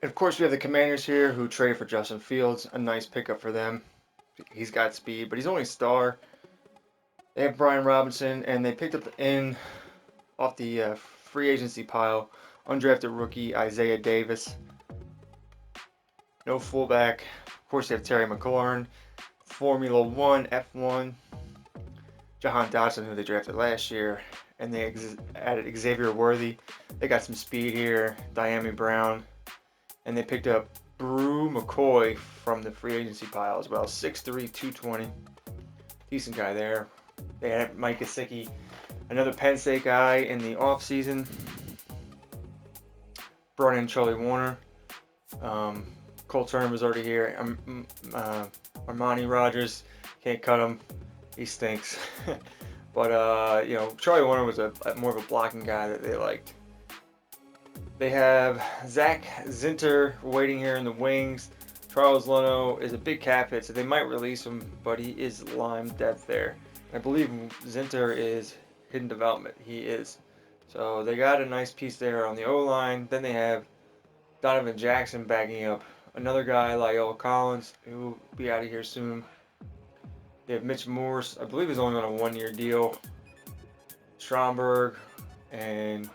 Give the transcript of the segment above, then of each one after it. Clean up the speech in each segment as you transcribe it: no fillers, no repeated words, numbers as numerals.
And of course, we have the Commanders here who traded for Justin Fields, a nice pickup for them. He's got speed, but he's only a star. They have Brian Robinson, and they picked up in off the free agency pile undrafted rookie Isaiah Davis. No fullback. Of course, they have Terry McLaurin, Formula One, F1, Jahan Dotson, who they drafted last year, and they added Xavier Worthy. They got some speed here, Diami Brown, and they picked up Brew McCoy from the free agency pile as well. 6'3", 220. Decent guy there. They had Mike Gesicki, another Penn State guy in the offseason. Brought in Charlie Warner. Um, Cole Turner was already here. Armani Rogers, can't cut him. He stinks. But Charlie Warner was a more of a blocking guy that they liked. They have Zach Zinter waiting here in the wings. Charles Leno is a big cap hit, so they might release him, but he is lime depth there. I believe Zinter is hidden development. He is. So they got a nice piece there on the O line. Then they have Donovan Jackson backing up another guy, Lyle Collins, who will be out of here soon. They have Mitch Morse, I believe he's only on a 1 year deal. Stromberg and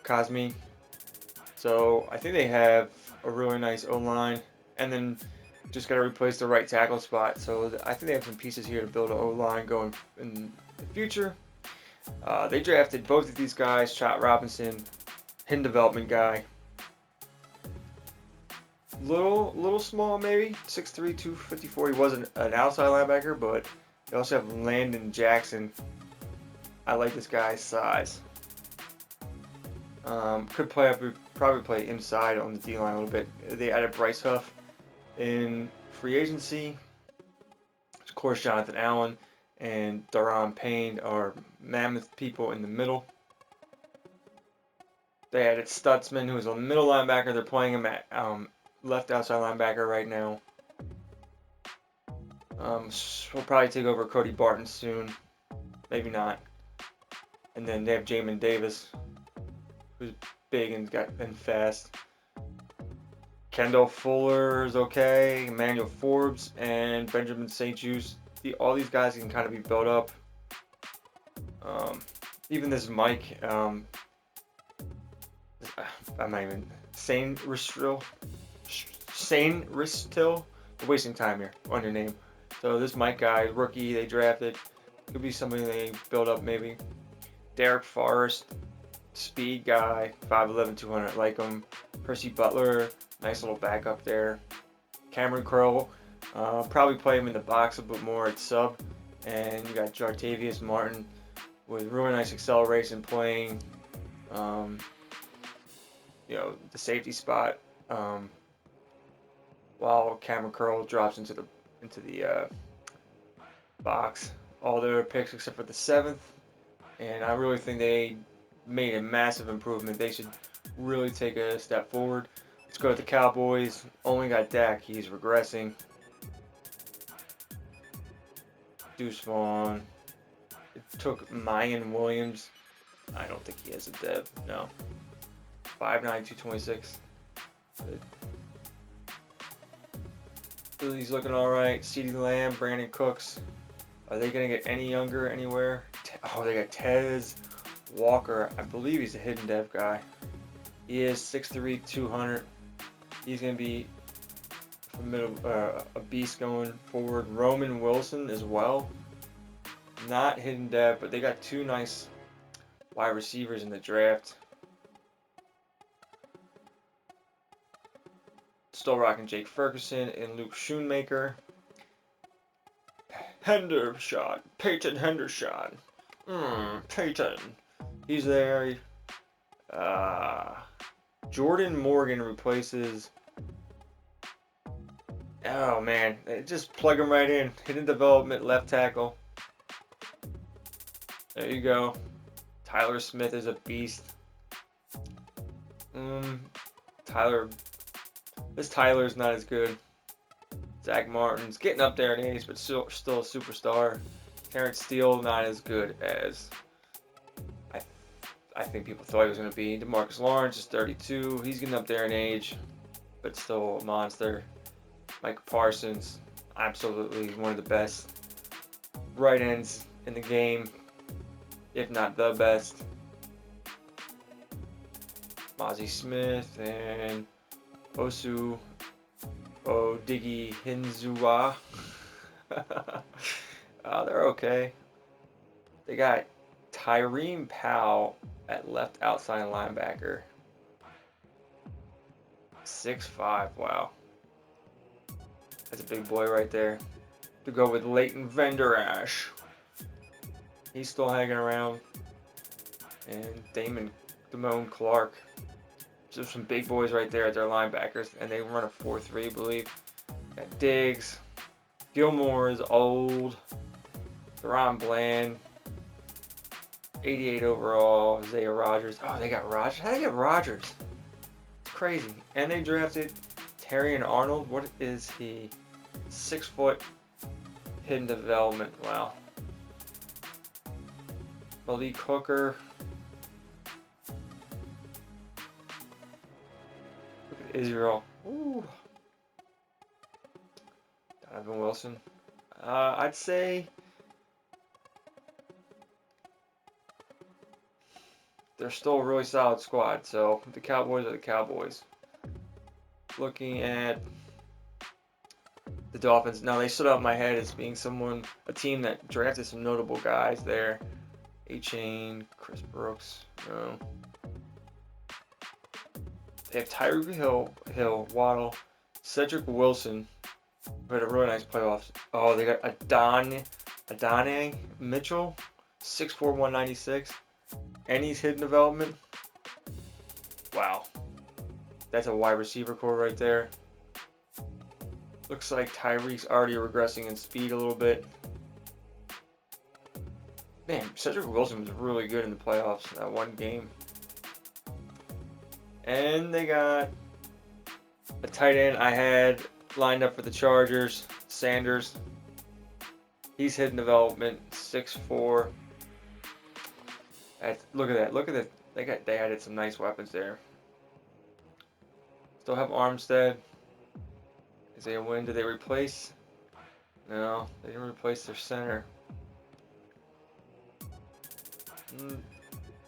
Cosme. So I think they have a really nice O line, and then just got to replace the right tackle spot. So I think they have some pieces here to build an O line going in the future. They drafted both of these guys, Chot Robinson, hidden development guy. Little small maybe, 6'3", 254. He wasn't an outside linebacker, but they also have Landon Jackson. I like this guy's size. Could probably play inside on the D line a little bit. They added Bryce Huff in free agency. Of course, Jonathan Allen and Daron Payne are mammoth people in the middle. They added Stutzman, who is a middle linebacker. They're playing him at left outside linebacker right now. We'll probably take over Cody Barton soon. Maybe not. And then they have Jamin Davis, who's big and fast. Kendall Fuller is okay. Emmanuel Forbes and Benjamin St-Juste. All these guys can kind of be built up. Even this Mike, I'm not even Sane Ristil. I'm wasting time here on your name. So this Mike guy, rookie they drafted, could be somebody they build up maybe. Derek Forrest, speed guy, 5'11", 200, like him. Percy Butler, nice little backup there. Cameron Curl, probably play him in the box a bit more at sub. And you got Jartavius Martin with really nice acceleration playing, the safety spot. While Cameron Curl drops into the box. All their picks except for the 7th. And I really think they made a massive improvement. They should really take a step forward. Let's go with the Cowboys. Only got Dak. He's regressing. Deuce Vaughn. It took Mayan Williams. I don't think he has a dev. No. 5'9", 226. Philly's looking alright. CeeDee Lamb, Brandon Cooks. Are they going to get any younger anywhere? Oh, they got Tez Walker. I believe he's a hidden dev guy. He is 6'3", 200. He's going to be a beast going forward. Roman Wilson as well. Not hidden dev, but they got two nice wide receivers in the draft. Still rocking Jake Ferguson and Luke Schoonmaker. Peyton Hendershot. Peyton. He's there. Jordan Morgan replaces. Oh man, just plug him right in. Hidden development, left tackle. There you go. Tyler Smith is a beast. Tyler's not as good. Zach Martin's getting up there in age, but still a superstar. Terrence Steele not as good as I think people thought he was going to be. DeMarcus Lawrence is 32. He's getting up there in age, but still a monster. Mike Parsons, absolutely one of the best right ends in the game, if not the best. Mozzie Smith and Osu Odighi-Hinzua. They're okay. They got Tyreen Powell at left outside linebacker. 6'5", wow. That's a big boy right there. To go with Leighton Vander Esch. He's still hanging around. And Damone Clark. So some big boys right there at their linebackers. And they run a 4-3, I believe. Got Diggs. Gilmore is old. Theron Bland. 88 overall. Isaiah Rodgers. Oh, they got Rodgers. How did they get Rodgers? It's crazy. And they drafted Terrion Arnold. What is he? 6 foot. Hidden development. Wow. Malik Hooker. Look at Israel. Ooh. Donovan Wilson. I'd say they're still a really solid squad. So the Cowboys are the Cowboys. Looking at the Dolphins. Now they stood out in my head as being a team that drafted some notable guys there. A-Chain, Chris Brooks. No. They have Tyreek Hill, Waddle, Cedric Wilson, who had a really nice playoffs. Oh, they got Adonai Mitchell, 6'4", 196, and he's hidden development. Wow. That's a wide receiver core right there. Looks like Tyreek's already regressing in speed a little bit. Man, Cedric Wilson was really good in the playoffs in that one game. And they got a tight end I had lined up for the Chargers, Sanders. He's hidden development, 6'4". Look at that. They added some nice weapons there. Still have Armstead. Isaiah Wynn, did they replace? No, they didn't replace their center.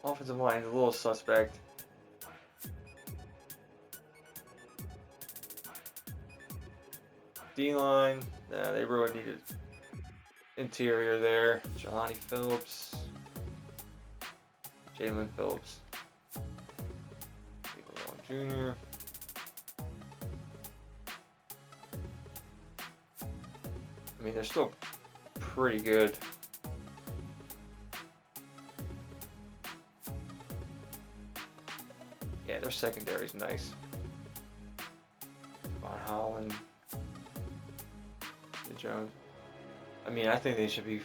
Offensive line is a little suspect. D-line, they really needed interior there. Jelani Phillips, Jalen Phillips, Jr. I mean, they're still pretty good. Yeah, their secondary's nice. Von Holland, Jones. I mean, I think they should be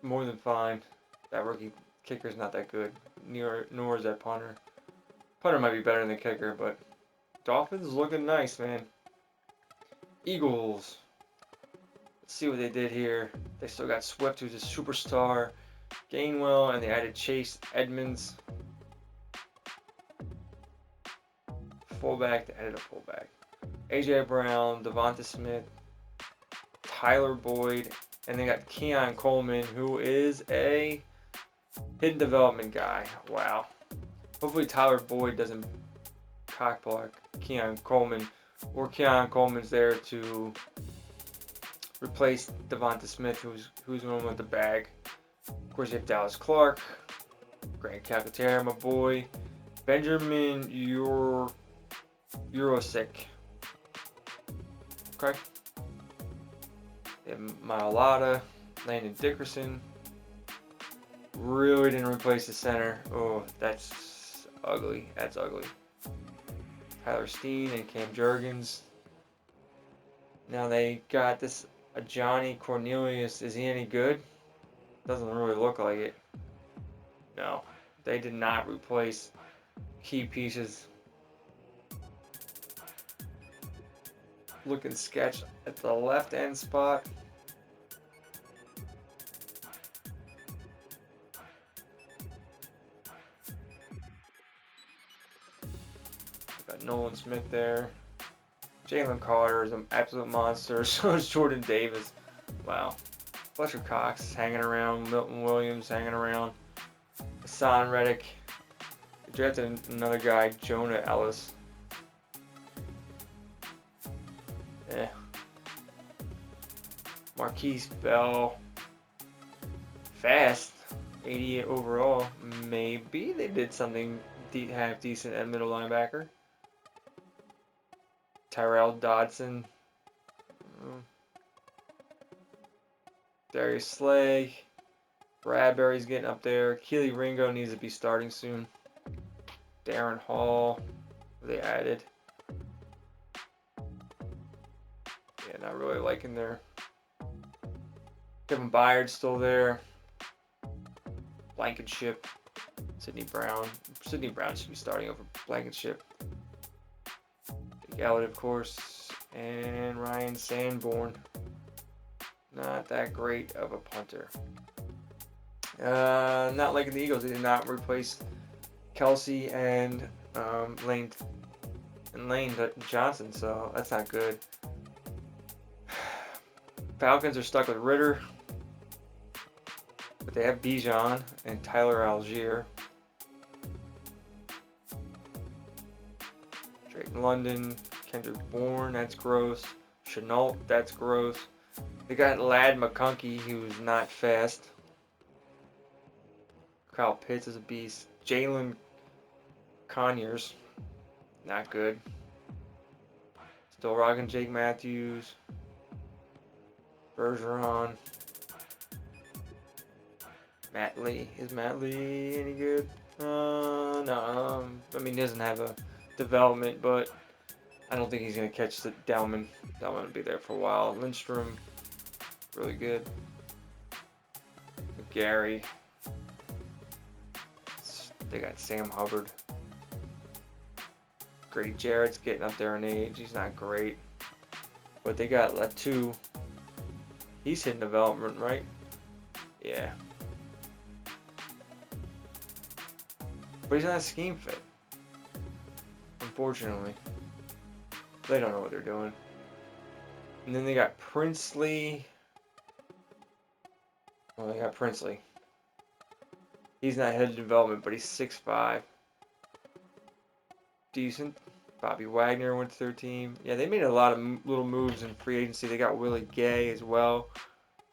more than fine. That rookie kicker's not that good. Nor is that punter. Punter might be better than the kicker, but Dolphins looking nice, man. Eagles. Let's see what they did here. They still got Swift, who's a superstar. Gainwell, and they added Chase Edmonds. Fullback, they added a fullback. A.J. Brown, Devonta Smith, Tyler Boyd, and they got Keon Coleman, who is a hidden development guy. Wow. Hopefully Tyler Boyd doesn't cockblock Keon Coleman, or Keon Coleman's there to replace Devonta Smith, who's going with the bag. Of course, you have Dallas Clark, Grant Calcaterra, my boy, Benjamin Eurosic. Okay. They have Mailata, Landon Dickerson. Really didn't replace the center. Oh, that's ugly. That's ugly. Tyler Steen and Cam Jurgens. Now they got this Johnny Cornelius. Is he any good? Doesn't really look like it. No. They did not replace key pieces. Looking sketch at the left end spot. got Nolan Smith there. Jalen Carter is an absolute monster. So is Jordan Davis. Wow. Fletcher Cox hanging around. Milton Williams hanging around. Hassan Reddick. They drafted another guy, Jonah Ellis. Eh. Marquise Bell. Fast. 88 overall. Maybe they did something half decent at middle linebacker. Tyrell Dodson. Darius Slay. Bradbury's getting up there. Keely Ringo needs to be starting soon. Darren Hall. They added. Yeah, not really liking their. Kevin Byard's still there. Blankenship. Sidney Brown. Sidney Brown should be starting over Blankenship. Big Elliott, of course. And Ryan Sanborn. Not that great of a punter. Not liking the Eagles. They did not replace Kelsey and Lane Johnson, so that's not good. Falcons are stuck with Ritter, but they have Bijan and Tyler Algier. Drake London, Kendrick Bourne, that's gross. Chenault, that's gross. They got Ladd McConkey, who's not fast. Kyle Pitts is a beast. Jalen Conyers, not good. Still rocking Jake Matthews. Bergeron. Matt Lee. Is Matt Lee any good? No. I mean, he doesn't have a development, but I don't think he's going to catch the Delman. Delman will be there for a while. Lindstrom, really good. Gary. They got Sam Hubbard. Grady Jarrett's getting up there in age. He's not great. But they got Latu. He's hitting development, right? Yeah. But he's not a scheme fit. Unfortunately. They don't know what they're doing. And then they got Princely. Well, they got Princely. He's not headed development, but he's 6'5". Decent. Bobby Wagner went to their team. Yeah, they made a lot of little moves in free agency. They got Willie Gay as well.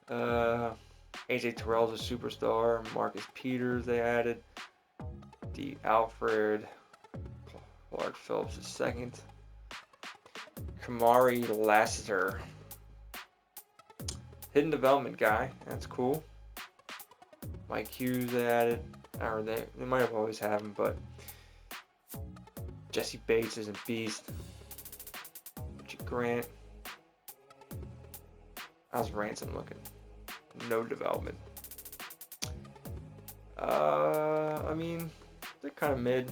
AJ Terrell's a superstar. Marcus Peters they added. D. Alfred. Clark Phillips is second. Kamari Lassiter. Hidden development guy. That's cool. Mike Hughes they added. Or they might have always had him, but Jesse Bates is a beast. Richie Grant. How's Ransom looking? No development. I mean, they're kind of mid.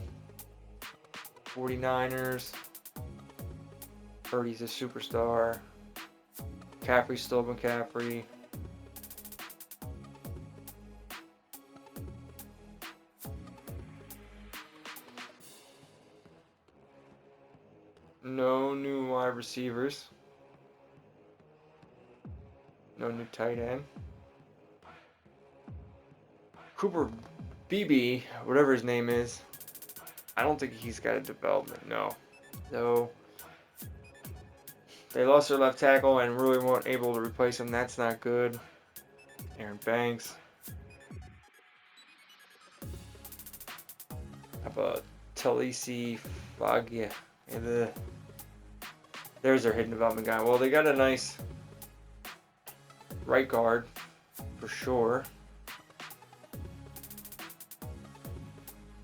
49ers. Purdy's a superstar. McCaffrey's still McCaffrey. No new wide receivers. No new tight end. Cooper Beebe, whatever his name is. I don't think he's got a development, no. So they lost their left tackle and really weren't able to replace him. That's not good. Aaron Banks. How about Talisi Fagia? There's their hidden development guy. Well, they got a nice right guard for sure.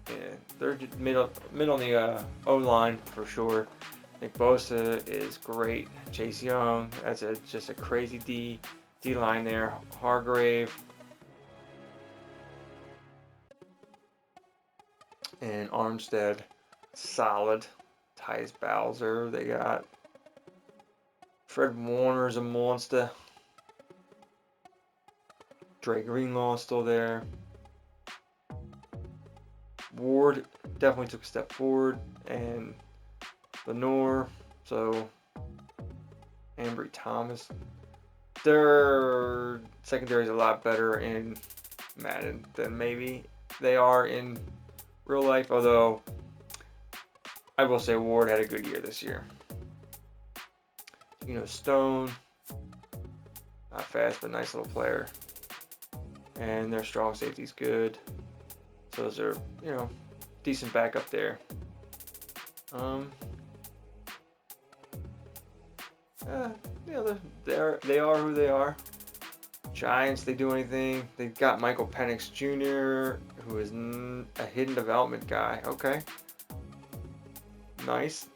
Yeah, they're middle on the O-line for sure. Nick Bosa is great. Chase Young, that's just a crazy D line there. Hargrave and Armstead, solid. Tyus Bowser, they got Fred Warner's a monster. Dre Greenlaw is still there. Ward definitely took a step forward, and Lenore, so Ambry Thomas. Their secondary is a lot better in Madden than maybe they are in real life, although I will say Ward had a good year this year. Stone, not fast, but nice little player. And their strong safety's good. So those are, decent backup there. They are who they are. Giants, they do anything. They've got Michael Penix Jr., who is a hidden development guy. Okay. Nice.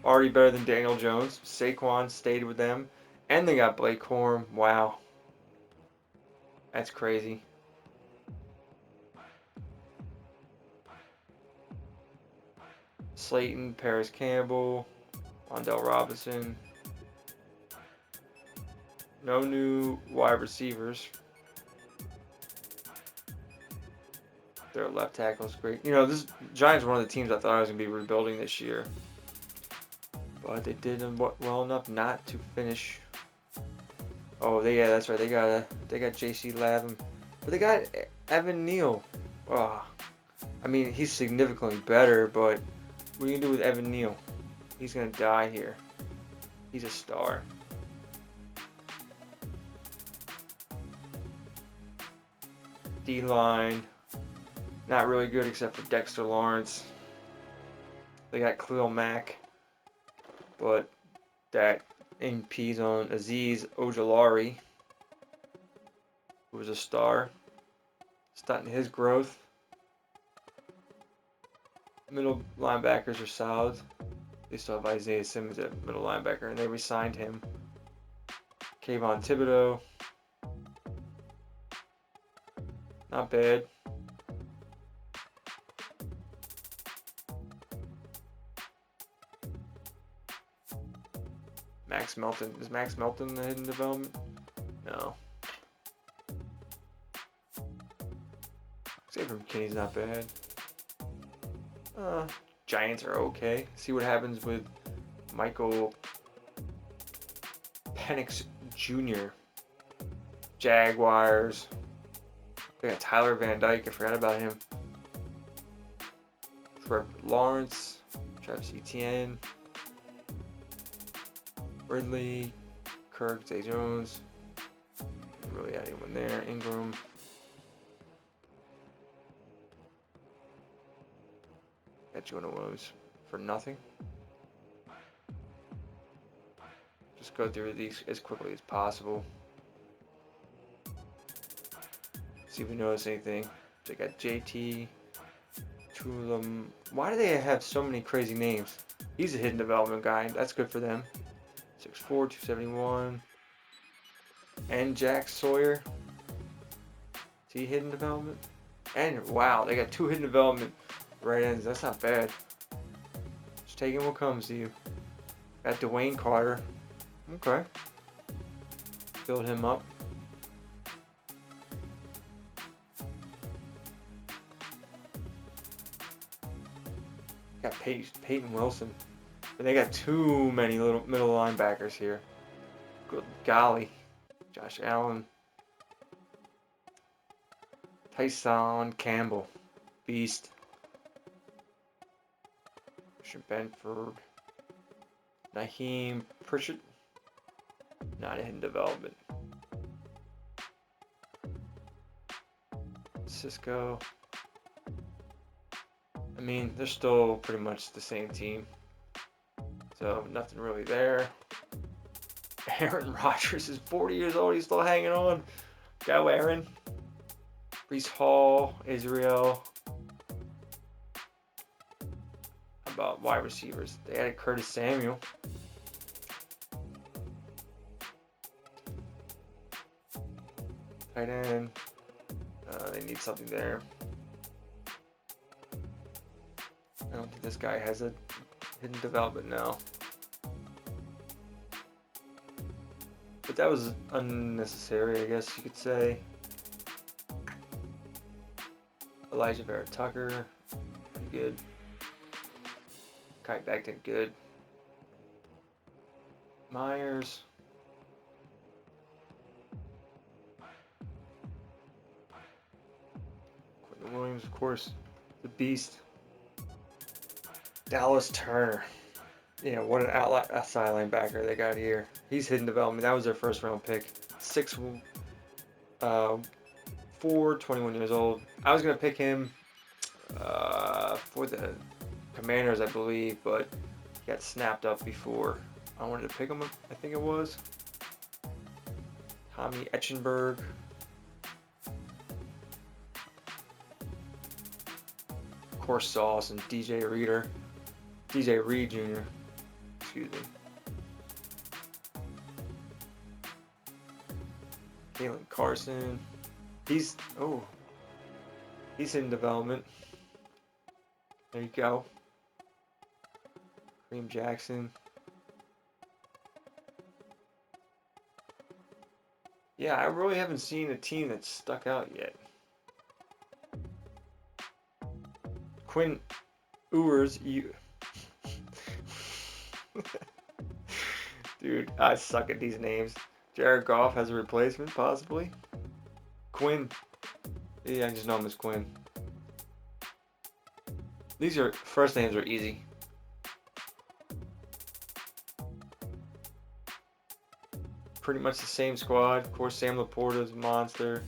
Already better than Daniel Jones. Saquon stayed with them. And they got Blake Corum. Wow. That's crazy. Slayton, Paris Campbell, Wandell Robinson. No new wide receivers. Their left tackle is great. This Giants were one of the teams I thought I was going to be rebuilding this year. But they did well enough not to finish. Oh, that's right. They got J.C. Latham. But they got Evan Neal. Oh, I mean, he's significantly better, but what are you going to do with Evan Neal? He's going to die here. He's a star. D-line. Not really good except for Dexter Lawrence. They got Khalil Mack. But that impedes on Azeez Ojulari, who was a star. Stunting his growth. Middle linebackers are solid. They still have Isaiah Simmons at middle linebacker, and they re-signed him. Kayvon Thibodeau. Not bad. Max Melton. Is Max Melton the hidden development? No. Xavier McKinney's not bad. Giants are okay. See what happens with Michael Penix Jr. Jaguars. They got Tyler Van Dyke. I forgot about him. Trevor Lawrence. Travis Etienne. Ridley. Kirk. Zay Jones. Didn't really have anyone there. Ingram. Got Jonah Williams for nothing. Just go through these as quickly as possible. See if we notice anything. They got JT. Two of them. Why do they have so many crazy names? He's a hidden development guy. That's good for them. 6'4", 271. And Jack Sawyer. Is he hidden development? And wow, they got 2 hidden development right ends. That's not bad. Just taking what comes to you. Got Dwayne Carter. Okay. Build him up. Got Peyton Wilson. But they got too many little middle linebackers here. Good golly. Josh Allen. Tyson Campbell. Beast. Christian Benford. Naheem Pritchett. Not a hidden development. Cisco. I mean, they're still pretty much the same team. So, nothing really there. Aaron Rodgers is 40 years old. He's still hanging on. Go, Aaron. Breece Hall. Israel. How about wide receivers? They added Curtis Samuel. Tight end. They need something there. I don't think this guy has a hidden development now. But that was unnecessary, I guess you could say. Elijah Vera Tucker. Pretty good. Kai Becton, good. Myers. Quentin Williams, of course, the beast. Dallas Turner. Yeah, what an outside linebacker they got here. He's hidden development. That was their first round pick. 6'4", 21 years old. I was going to pick him for the Commanders, I believe, but he got snapped up before I wanted to pick him, I think it was. Tommy Etchenberg. Of course, Sauce and DJ Reed Jr. Excuse me. Kalen Carson. He's in development. There you go. Kareem Jackson. Yeah, I really haven't seen a team that's stuck out yet. Quinn Ewers, dude, I suck at these names. Jared Goff has a replacement, possibly. Quinn. Yeah, I just know him as Quinn. These first names are easy. Pretty much the same squad. Of course, Sam Laporta's a monster.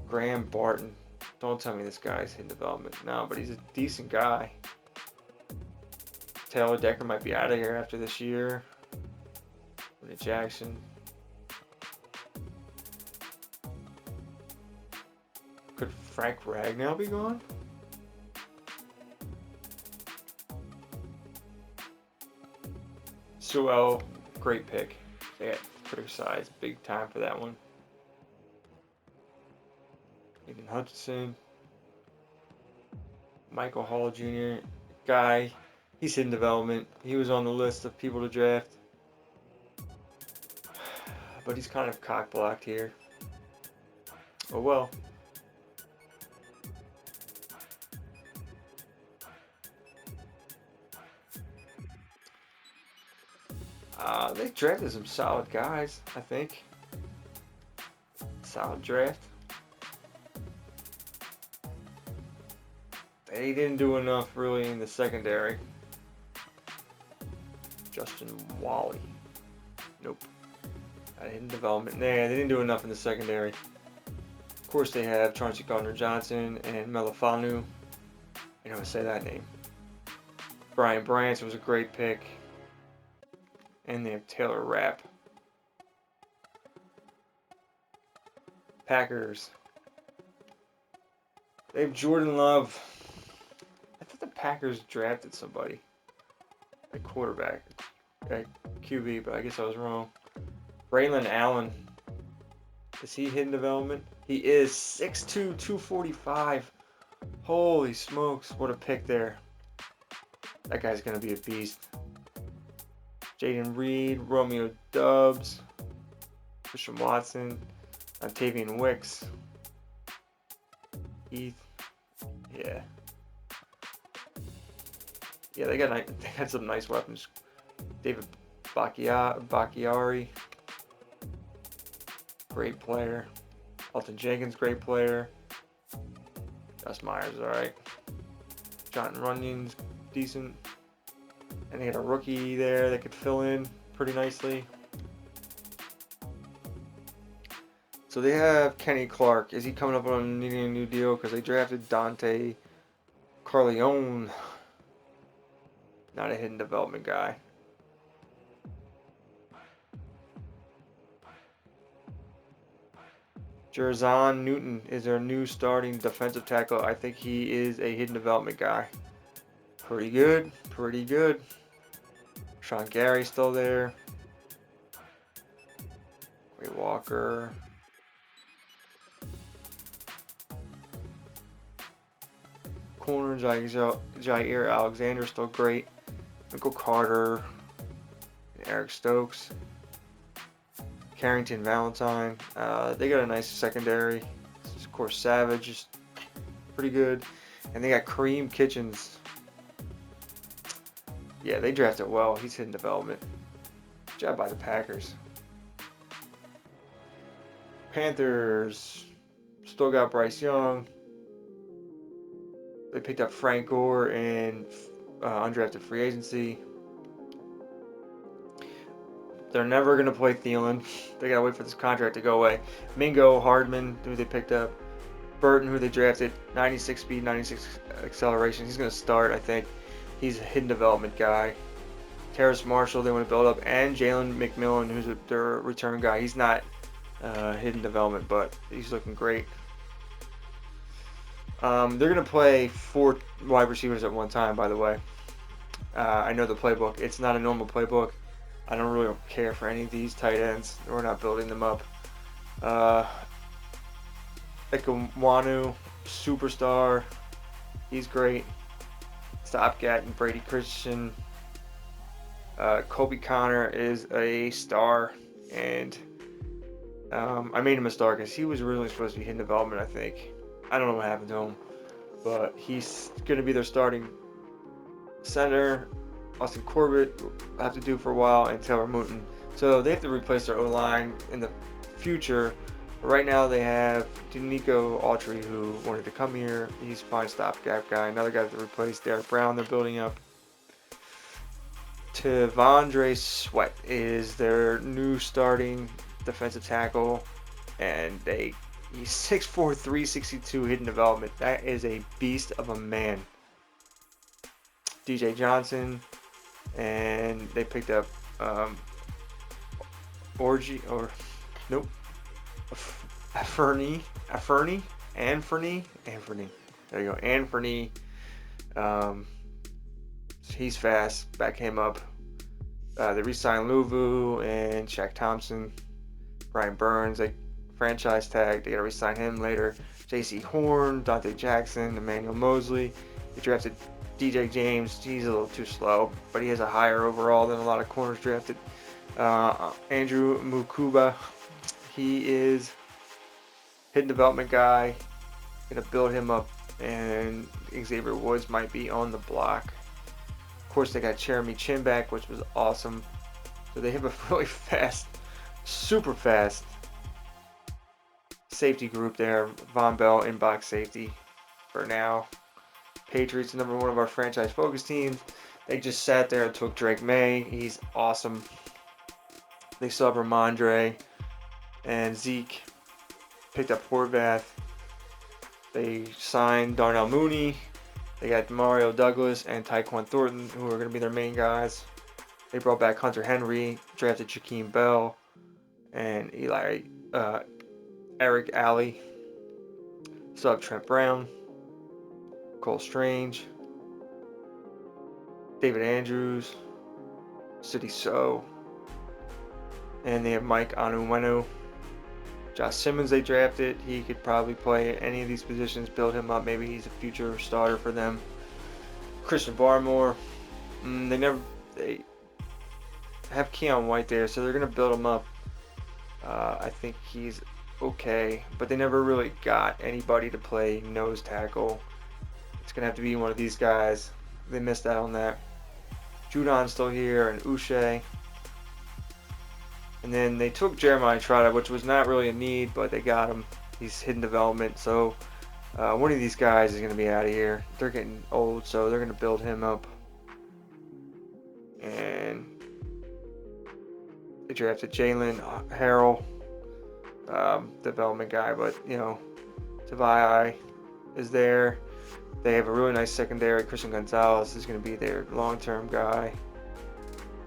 Graham Barton. Don't tell me this guy's in development. No, but he's a decent guy. Taylor Decker might be out of here after this year. Willie Jackson. Could Frank Ragnow be gone? Sewell, great pick. They got criticized big time for that one. Aiden Hutchinson. Michael Hall Jr. Guy. He's in development. He was on the list of people to draft. But he's kind of cock-blocked here. Oh well. They drafted some solid guys, I think. Solid draft. They didn't do enough really in the secondary. Justin Wally. Nope. In development. Nah, they didn't do enough in the secondary. Of course, they have Chauncey Gardner-Johnson and Melifanu. I know how to say that name. Brian Branch was a great pick. And they have Taylor Rapp. Packers. They have Jordan Love. I thought the Packers drafted somebody. A quarterback. A QB, but I guess I was wrong. Braylon Allen. Is he hidden development? He is 6'2", 245. Holy smokes, what a pick there. That guy's going to be a beast. Jaden Reed, Romeo Dubs, Christian Watson, Ontavian Wicks, Heath. Yeah. Yeah, they got some nice weapons. David Bakhtiari, great player. Alton Jenkins, great player. Gus Myers, alright. Jonathan Runyon's decent. And they had a rookie there that could fill in pretty nicely. So they have Kenny Clark. Is he coming up on needing a new deal? Because they drafted Dante Carleone. Not a hidden development guy. Jerzon Newton is their new starting defensive tackle. I think he is a hidden development guy. Pretty good. Pretty good. Sean Gary's still there. Ray Walker. Corner Jair Alexander still great. Michael Carter. And Eric Stokes. Carrington Valentine. They got a nice secondary. Of course, Savage is pretty good. And they got Kareem Kitchens. Yeah, they drafted well. He's hidden development. Good job by the Packers. Panthers still got Bryce Young. They picked up Frank Gore in undrafted free agency. They're never going to play Thielen. They got to wait for this contract to go away. Mingo Hardman, who they picked up. Burton, who they drafted. 96 speed, 96 acceleration. He's going to start, I think. He's a hidden development guy. Terrace Marshall, they want to build up. And Jalen McMillan, who's their return guy. He's not hidden development, but he's looking great. They're going to play 4 wide receivers at one time, by the way. I know the playbook. It's not a normal playbook. I don't really care for any of these tight ends. We're not building them up. Ekwonu, superstar. He's great. Stopgap and Brady Christian. Kobe Connor is a star, and I made him a star because he was originally supposed to be hidden development, I think. I don't know what happened to him, but he's going to be their starting center. Austin Corbett will have to do for a while, and Taylor Moton. So they have to replace their O-line in the future. But right now they have Denico Autry, who wanted to come here. He's a fine stopgap guy. Another guy to replace Derek Brown they're building up. T'Vondre Sweat is their new starting defensive tackle, and he's 6'4", 362 hidden development. That is a beast of a man. DJ Johnson, and they picked up Anthony. There you go, Anthony. He's fast. Back him up. They re-signed Luvu and Shaq Thompson. Brian Burns, they franchise tag. They got to re-sign him later. J.C. Horn, Dante Jackson, Emmanuel Mosley. They drafted DJ James. He's a little too slow, but he has a higher overall than a lot of corners drafted. Andrew Mukuba, he is hidden development guy. Gonna build him up, and Xavier Woods might be on the block. Of course, they got Jeremy Chin back, which was awesome. So they have a really fast, super fast safety group there. Von Bell in box safety for now. Patriots, number 1 of our franchise focus teams. They just sat there and took Drake May. He's awesome. They still have Ramondre and Zeke. Picked up Horvath. They signed Darnell Mooney. They got Mario Douglas and Tyquan Thornton, who are going to be their main guys. They brought back Hunter Henry, drafted Jakeem Bell, and Eric Alley. Still have Trent Brown, Cole Strange, David Andrews, City So, and they have Mike Onwenu. Josh Simmons they drafted. He could probably play any of these positions, build him up. Maybe he's a future starter for them. Christian Barmore. They have Keon White there, so they're going to build him up. I think he's okay, but they never really got anybody to play nose tackle. It's going to have to be one of these guys. They missed out on that. Judon's still here, and Uche. And then they took Jeremiah Trotter, which was not really a need, but they got him. He's hidden development, so one of these guys is going to be out of here. They're getting old, so they're going to build him up. And they drafted Jalen Harrell, development guy, but Tavai is there. They have a really nice secondary. Christian Gonzalez is going to be their long-term guy.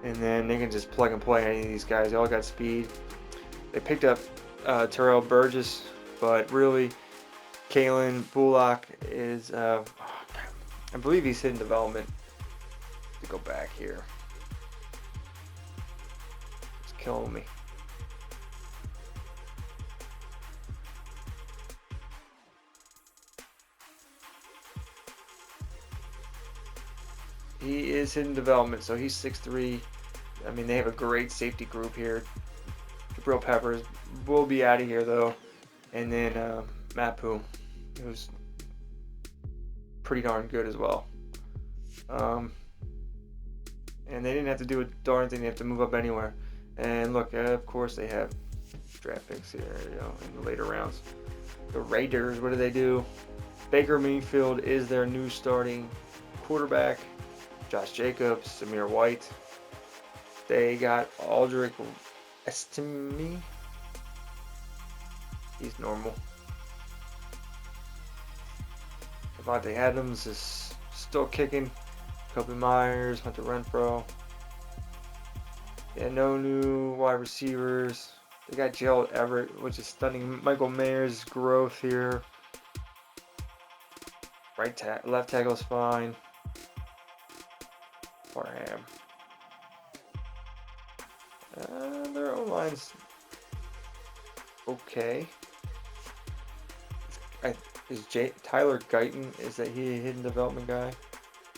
And then they can just plug and play any of these guys. They all got speed. They picked up Terrell Burgess, but really, Kalen Bullock is, I believe he's hidden development. To go back here. It's killing me. He is hidden development, so he's 6'3". I mean, they have a great safety group here. Jabril Peppers will be out of here, though. And then Mapu, who's pretty darn good as well. and they didn't have to do a darn thing. They have to move up anywhere. And look, of course they have draft picks here, in the later rounds. The Raiders, what do they do? Baker Mayfield is their new starting quarterback. Josh Jacobs, Samir White. They got Aldrich Estime. He's normal. Devontae Adams is still kicking. Kobe Myers, Hunter Renfro. Yeah, no new wide receivers. They got Gerald Everett, which is stunning. Michael Mayer's growth here. Left tackle is fine. Parham. Their own line's okay. Tyler Guyton, is that he a hidden development guy?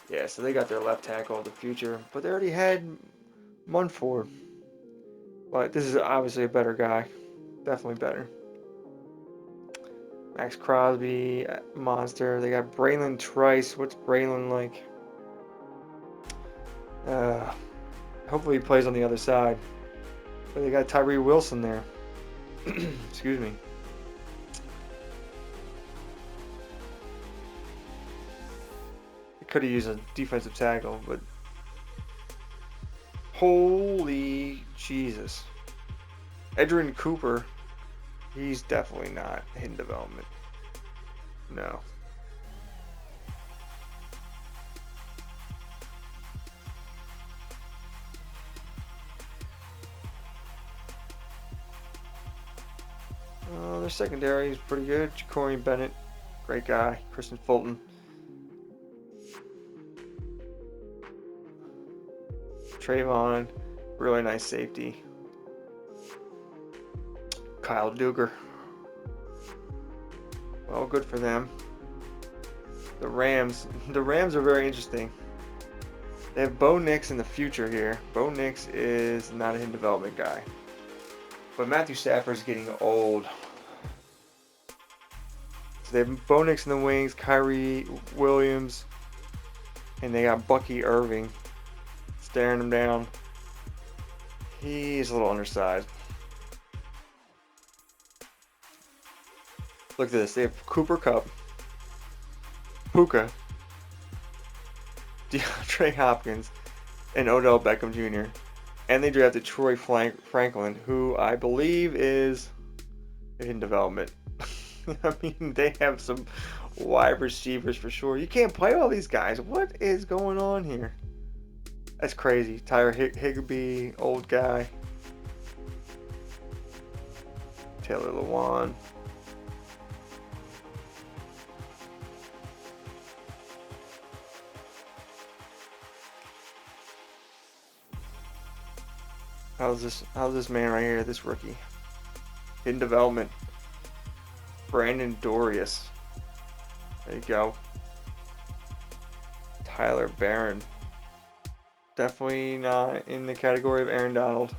Yeah, so they got their left tackle of the future, but they already had Munford. But this is obviously a better guy. Definitely better. Max Crosby, monster. They got Braylon Trice. What's Braylon like? Hopefully he plays on the other side. But they got Tyree Wilson there. Excuse me. They could have used a defensive tackle, but holy Jesus. Edgerrin Cooper, he's definitely not hidden development. No. Their secondary is pretty good. Ja'Cory Bennett, great guy. Kristen Fulton. Trayvon, really nice safety. Kyle Duggar. Well, good for them. The Rams are very interesting. They have Bo Nix in the future here. Bo Nix is not a hidden development guy. But Matthew Stafford's getting old. So they have Bo Nix in the wings, Kyrie Williams, and they got Bucky Irving staring him down. He's a little undersized. Look at this. They have Cooper Kupp, Puka, DeAndre Hopkins, and Odell Beckham Jr. And they drafted Troy Franklin, who I believe is in development. I mean, they have some wide receivers for sure. You can't play all these guys. What is going on here? That's crazy. Tyler Higbee, old guy. Taylor Lewan. How's this man right here, this rookie? In development. Brandon Dorius. There you go. Tyler Barron. Definitely not in the category of Aaron Donald.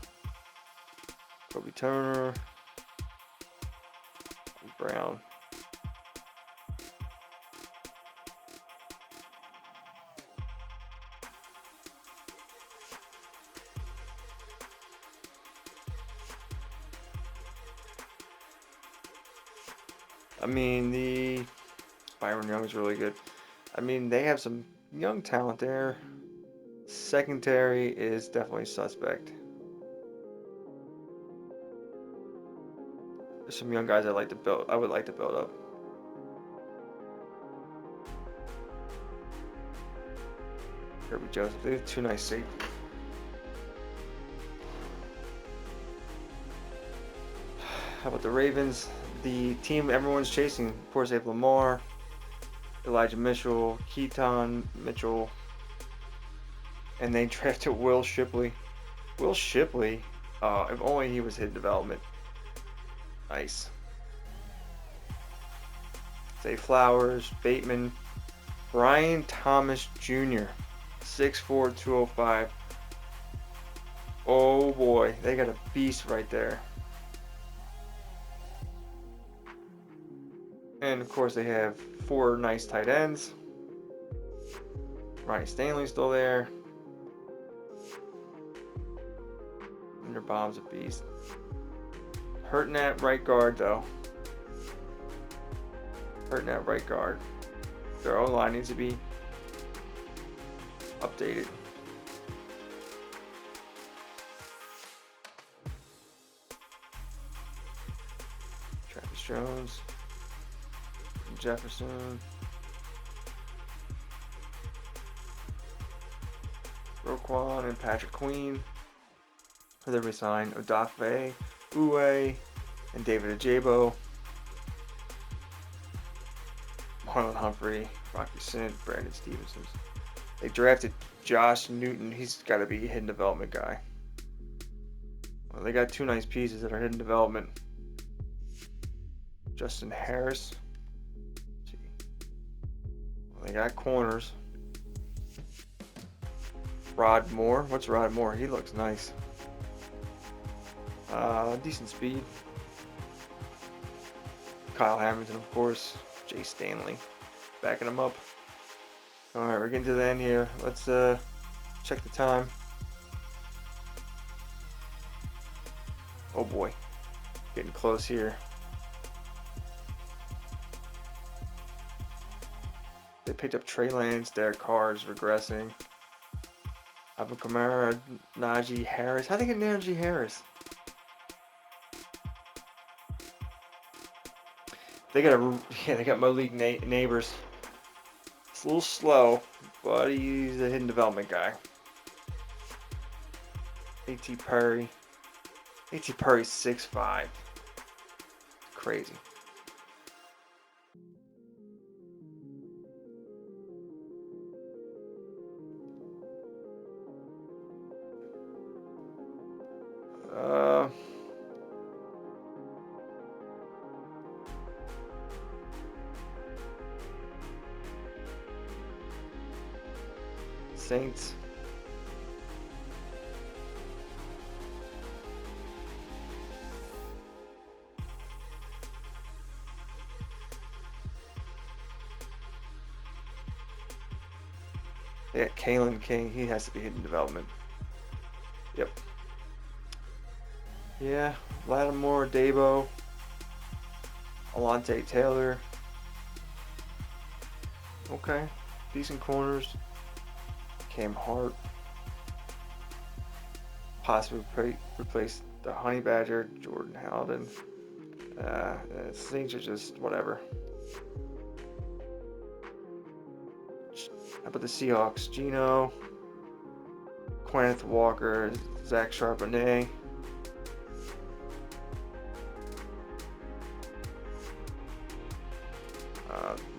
Kobe Turner. Brown. I mean, the Byron Young is really good. I mean, they have some young talent there. Secondary is definitely suspect. There's some young guys I would like to build up. Kirby Joseph. They have two nice safeties. How about the Ravens? The team everyone's chasing. Of course, they have Lamar, Elijah Mitchell, Keaton Mitchell, and they drafted Will Shipley. Will Shipley, if only he was hidden development. Nice. Zay Flowers, Bateman, Brian Thomas Jr., 6'4", 205. Oh boy, they got a beast right there. And of course they have 4 nice tight ends. Ronnie Stanley's still there. Linderbaum's a beast. Hurting that right guard though. Hurting that right guard. Their O line needs to be updated. Travis Jones, Jefferson, Roquan, and Patrick Queen. They resigned Odafe, Uwe, and David Ajabo. Marlon Humphrey, Rocky Sint, Brandon Stevenson. They drafted Josh Newton. He's got to be a hidden development guy. Well, they got two nice pieces that are hidden development. Justin Harris. Let's see. Well, they got corners. Rod Moore. What's Rod Moore? He looks nice. Decent speed. Kyle Hamilton, of course. Jay Stanley backing him up. Alright, we're getting to the end here. Let's check the time. Oh boy. Getting close here. They picked up Trey Lance, Derek Carr is regressing. Alvin Kamara, Najee Harris. How'd they get Najee Harris? They got Malik Neighbors. It's a little slow, but he's a hidden development guy. A.T. Perry. A.T. Perry's 6'5". Crazy. Saints. They got Kalen King. He has to be hidden development. Yep. Yeah. Lattimore, Dabo, Alontae Taylor. Okay. Decent corners. Cam Hart. Possibly replace the Honey Badger, Jordan Howden. Things are just whatever. How about the Seahawks? Geno, Quaneth Walker, Zach Charbonnet.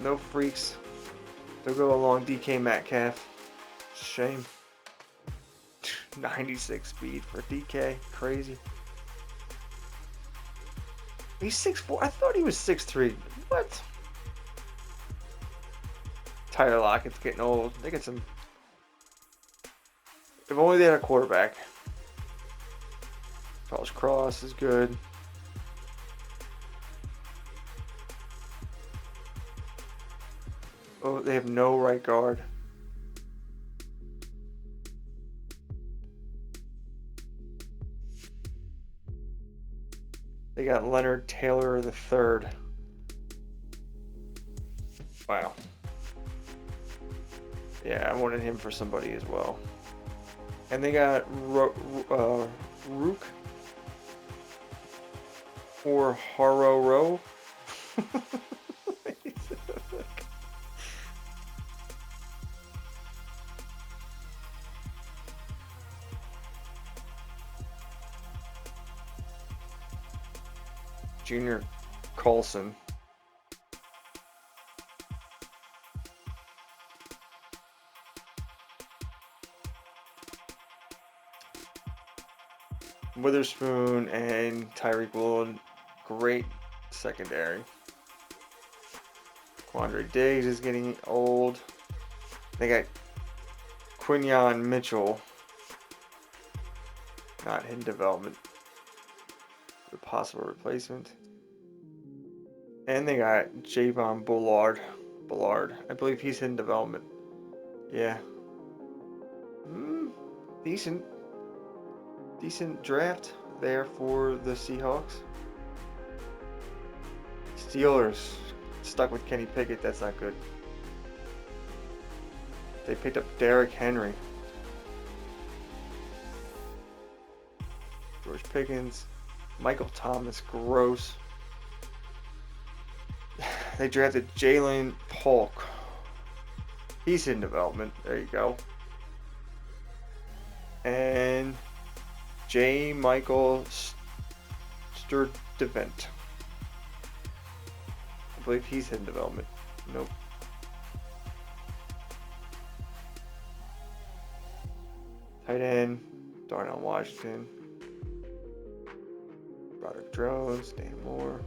No freaks. They'll go along DK Metcalf. Shame. 96 speed for DK. Crazy. He's 6'4". I thought he was 6'3". What? Tyler Lockett's getting old. They get some. If only they had a quarterback. Charles Cross is good. Oh, they have no right guard. They got Leonard Taylor III. Wow. Yeah, I wanted him for somebody as well. And they got Rook or Haroro. Junior Colson. Witherspoon and Tyreek Woolen, great secondary. Quandre Diggs is getting old. They got Quinyon Mitchell, not hidden development, the possible replacement. And they got Javon Bullard. I believe he's hidden development. Yeah. Decent decent draft there for the Seahawks. Steelers stuck with Kenny Pickett. That's not good. They picked up Derrick Henry. George Pickens. Michael Thomas. Gross. They drafted Jalen Polk. He's in development. There you go. And J. Michael Sturdivant. I believe he's in development. Nope. Tight end, Darnell Washington. Broderick Jones, Dan Moore.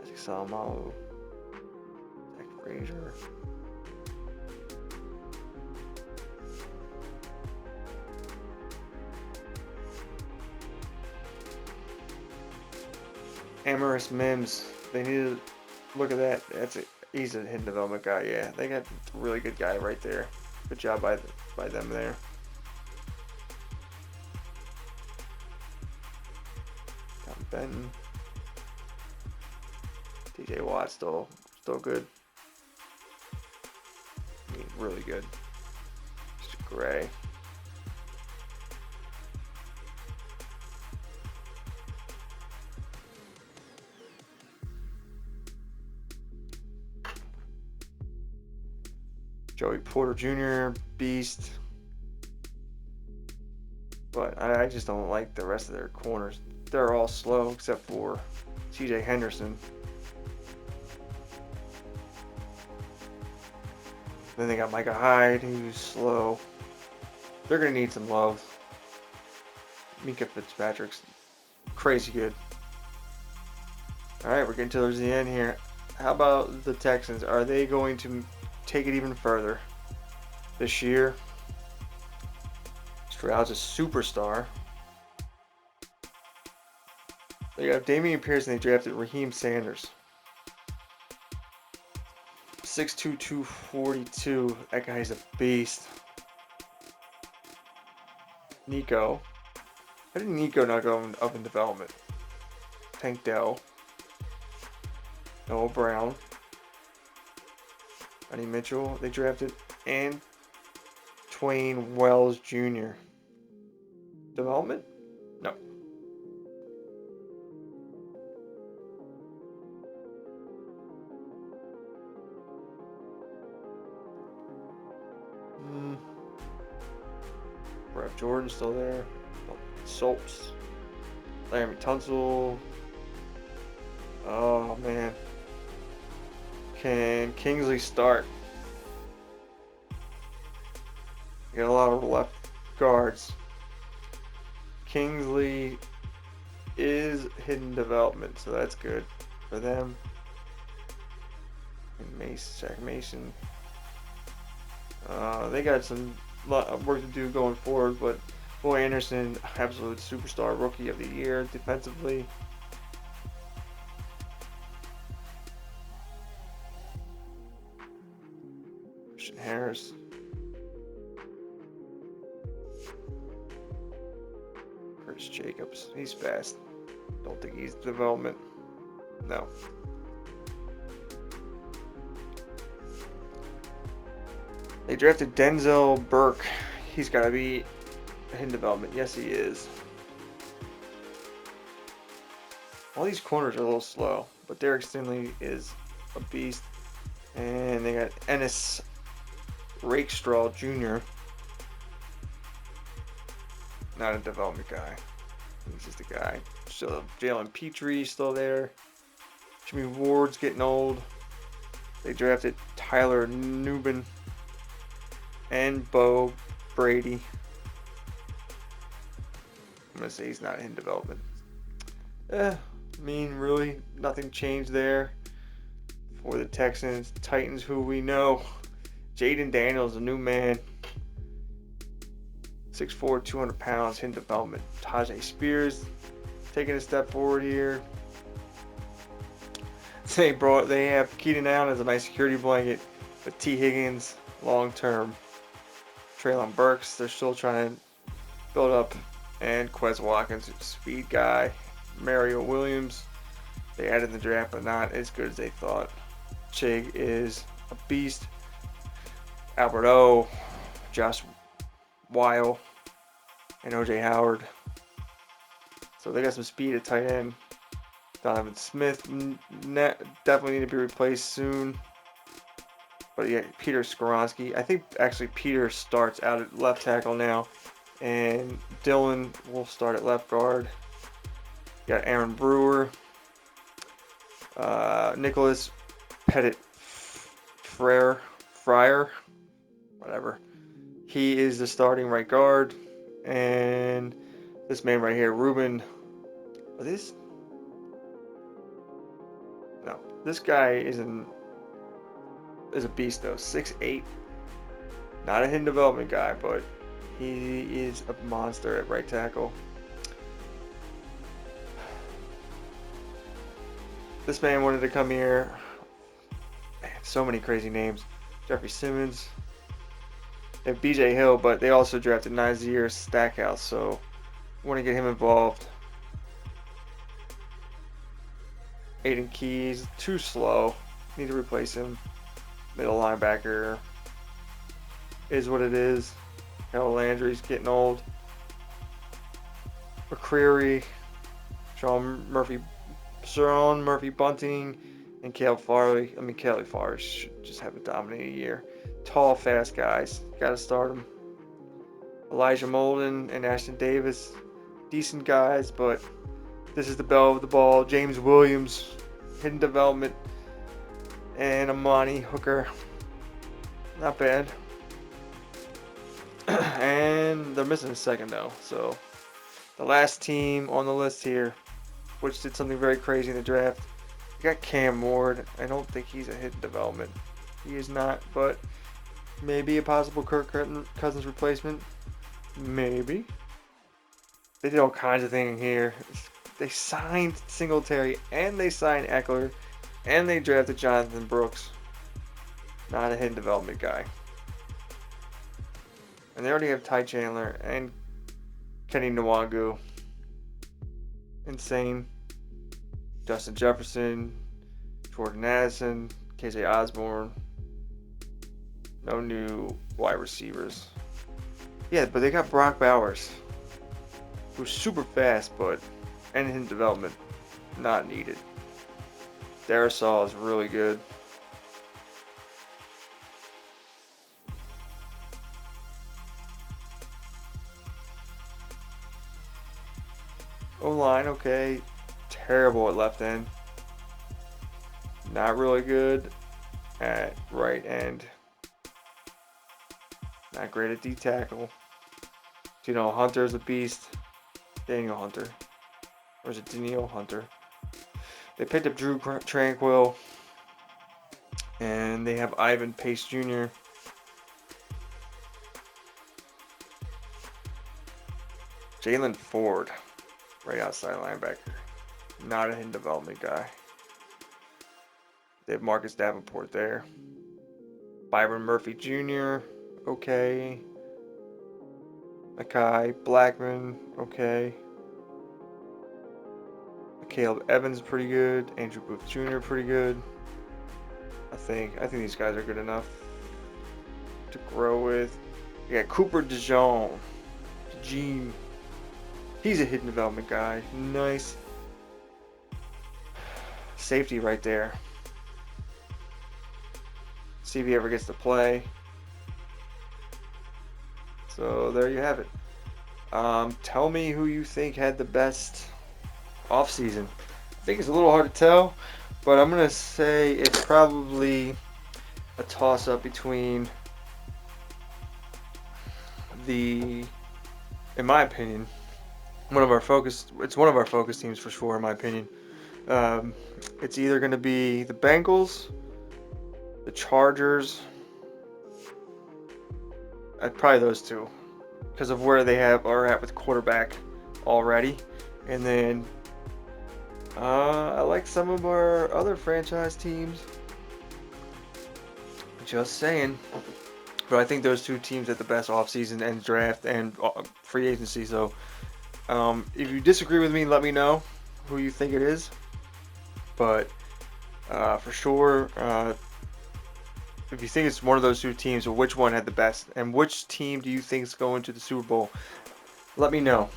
Isaac Salamalu. Zach Frazier. Amaris Mims. They need to look at that. He's a hidden development guy. Yeah, they got a really good guy right there. Good job by them there. Tom Benton. TJ Watt still good. I mean, really good. Mr. Gray. Joey Porter Jr., beast. But I just don't like the rest of their corners. They're all slow except for CJ Henderson. Then they got Micah Hyde, who's slow. They're going to need some love. Minkah Fitzpatrick's crazy good. Alright, we're getting towards the end here. How about the Texans? Are they going to take it even further this year? Stroud's a superstar. They got Damian Pierce and they drafted Raheem Sanders. 6'2", 242. That guy's a beast. Nico. How did Nico not go up in development? Tank Dell. Noah Brown. Sonny Mitchell. They drafted and Twain Wells Jr. Development? No. Brett Jordan still there. Soaps. Larry Tunsil. Oh man. Can Kingsley start? You got a lot of left guards. Kingsley is hidden development, so that's good for them. And Jack Mason. They got some lot of work to do going forward, but Boy Anderson, absolute superstar, rookie of the year defensively. Christian Harris. Curtis Jacobs, he's fast. Don't think he's development. No. They drafted Denzel Burke. He's got to be in development. Yes, he is. All these corners are a little slow, but Derek Stingley is a beast. And they got Ennis Rakestraw Jr. Not a development guy. He's just a guy. Still Jalen Petrie still there. Jimmy Ward's getting old. They drafted Tyler Nubin and Bo Brady. I'm going to say he's not in development. I mean, really, nothing changed there for the Texans. Titans, who we know. Jaden Daniels, a new man. 6'4", 200 pounds, in development. Tajay Spears taking a step forward here. They have Keenan Allen as a nice security blanket, but T. Higgins long term. Traylon Burks, they're still trying to build up, and Quez Watkins, speed guy. Mario Williams, they added in the draft, but not as good as they thought. Chig is a beast. Albert O, Josh Weil, and OJ Howard. So they got some speed at tight end. Donovan Smith definitely need to be replaced soon. But yeah, Peter Skoronski. I think actually Peter starts out at left tackle now. And Dylan will start at left guard. You got Aaron Brewer. Nicholas Pettit Fryer. Whatever. He is the starting right guard. And this man right here, Ruben. Are these? No. This guy is a beast though. 6'8". Not a hidden development guy, but he is a monster at right tackle. This man wanted to come here. Man, so many crazy names. Jeffrey Simmons. They have BJ Hill, but they also drafted Nazir Stackhouse, so want to get him involved. Aiden Keys, too slow. Need to replace him. Middle linebacker is what it is. Harold Landry's getting old. McCreary, Sean Murphy Bunting, and Caleb Farley. Caleb Farley should just have a dominating year. Tall, fast guys. Gotta start them. Elijah Molden and Ashton Davis. Decent guys, but this is the bell of the ball. James Williams, hidden development. And Amani Hooker. Not bad. And they're missing a second though. So the last team on the list here, which did something very crazy in the draft. You got Cam Ward. I don't think he's a hidden development. He is not, but maybe a possible Kirk Cousins replacement. Maybe. They did all kinds of things here. They signed Singletary and they signed Eckler and they drafted Jonathan Brooks. Not a hidden development guy. And they already have Ty Chandler and Kenny Nwagu. Insane. Justin Jefferson, Jordan Addison, KJ Osborne. No new wide receivers. Yeah, but they got Brock Bowers, who's super fast, but and in development, not needed. Darisaw is really good. O-line, okay. Terrible at left end. Not really good at right end. Not great at D tackle. Hunter's a beast. Daniel Hunter. Or is it Daniel Hunter? They picked up Drew Tranquill. And they have Ivan Pace Jr. Jalen Ford. Right outside linebacker. Not a hidden development guy. They have Marcus Davenport there. Byron Murphy Jr. Okay. Mekhi Blackman. Okay. Caleb Evans pretty good. Andrew Booth Jr. pretty good. I think these guys are good enough to grow with. You got Cooper DeJean. He's a hidden development guy. Nice. Safety right there. See if he ever gets to play. So there you have it. Tell me who you think had the best offseason. I think it's a little hard to tell, but I'm going to say it's probably a toss-up between in my opinion, it's one of our focus teams for sure, in my opinion. It's either going to be the Bengals, the Chargers, probably those two, because of where they are at with quarterback already. And then I like some of our other franchise teams. Just saying. But I think those two teams had the best offseason and draft and free agency. So if you disagree with me, let me know who you think it is. But for sure, if you think it's one of those two teams, or which one had the best, and which team do you think is going to the Super Bowl, let me know.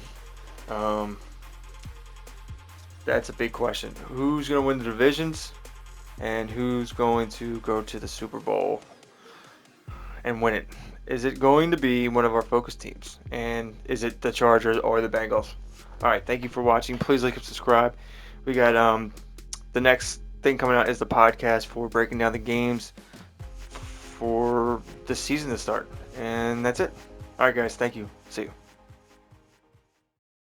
Um, that's a big question. Who's going to win the divisions, and who's going to go to the Super Bowl and win it? Is it going to be one of our focus teams? And is it the Chargers or the Bengals? All right, thank you for watching. Please like and subscribe. We got the next thing coming out is the podcast for breaking down the games for the season to start. And that's it. All right, guys, thank you. See you.